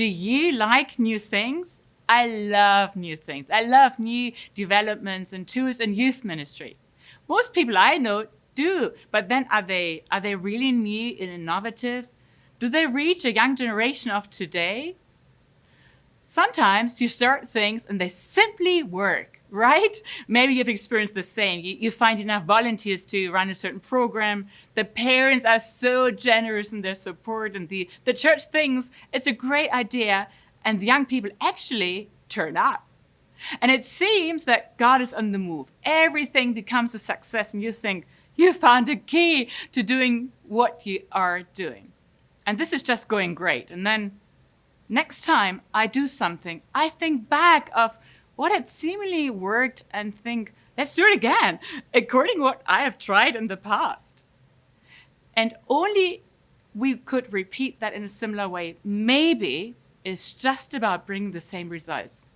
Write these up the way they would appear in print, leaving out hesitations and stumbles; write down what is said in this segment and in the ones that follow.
Do you like new things? I love new things. I love new developments and tools in youth ministry. Most people I know do, but then are they really new and innovative? Do they reach a young generation of today? Sometimes you start things and they simply work, right? Maybe you've experienced the same. You find enough volunteers to run a certain program. The parents are so generous in their support, and the church thinks it's a great idea, and the young people actually turn up. And it seems that God is on the move. Everything becomes a success, and you think you found a key to doing what you are doing. And this is just going great. And then next time I do something, I think back of what had seemingly worked and think, let's do it again, according to what I have tried in the past. And only we could repeat that in a similar way. Maybe it's just about bringing the same results.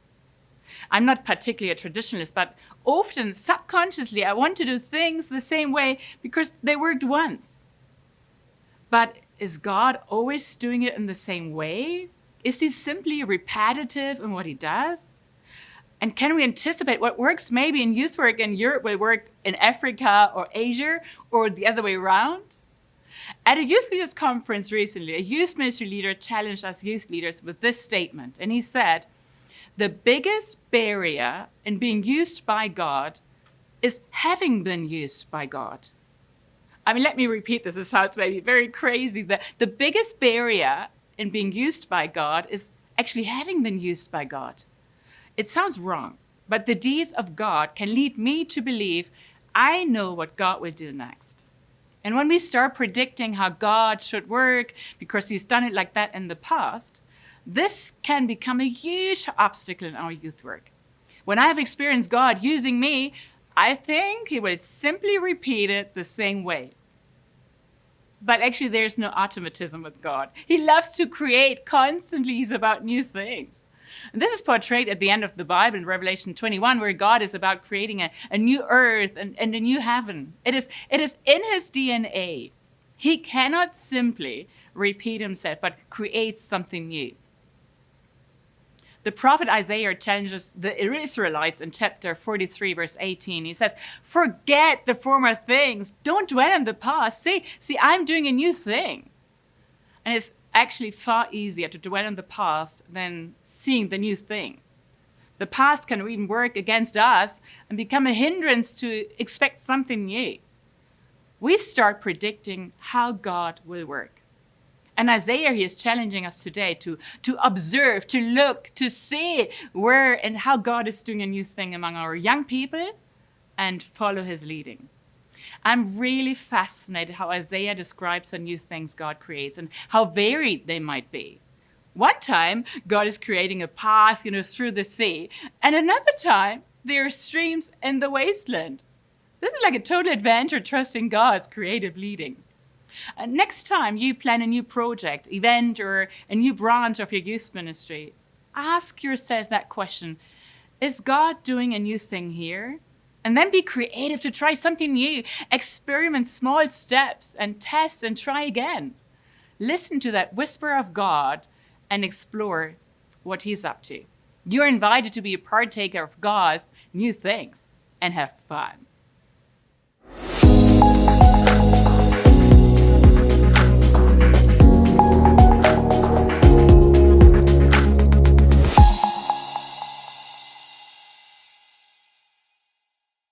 I'm not particularly a traditionalist, but often subconsciously I want to do things the same way because they worked once. But is God always doing it in the same way? Is he simply repetitive in what he does? And can we anticipate what works maybe in youth work in Europe will work in Africa or Asia, or the other way around? At a youth leaders conference recently, a youth ministry leader challenged us youth leaders with this statement. And he said, the biggest barrier in being used by God is having been used by God. I mean, let me repeat this. This sounds maybe very crazy. The biggest barrier in being used by God is actually having been used by God. It sounds wrong, but the deeds of God can lead me to believe I know what God will do next. And when we start predicting how God should work because he's done it like that in the past, this can become a huge obstacle in our youth work. When I have experienced God using me, I think he will simply repeat it the same way. But actually, there's no automatism with God. He loves to create constantly. He's about new things. And this is portrayed at the end of the Bible in Revelation 21, where God is about creating a new earth and a new heaven. It is in his DNA. He cannot simply repeat himself, but create something new. The prophet Isaiah challenges the Israelites in chapter 43, verse 18. He says, forget the former things. Don't dwell on the past. See, I'm doing a new thing. And it's actually far easier to dwell on the past than seeing the new thing. The past can even work against us and become a hindrance to expect something new. We start predicting how God will work. And Isaiah, he is challenging us today to observe, to look, to see where and how God is doing a new thing among our young people and follow his leading. I'm really fascinated how Isaiah describes the new things God creates and how varied they might be. One time, God is creating a path, through the sea. And another time, there are streams in the wasteland. This is like a total adventure, trusting God's creative leading. Next time you plan a new project, event, or a new branch of your youth ministry, ask yourself that question. Is God doing a new thing here? And then be creative to try something new. Experiment small steps and test and try again. Listen to that whisper of God and explore what he's up to. You're invited to be a partaker of God's new things and have fun.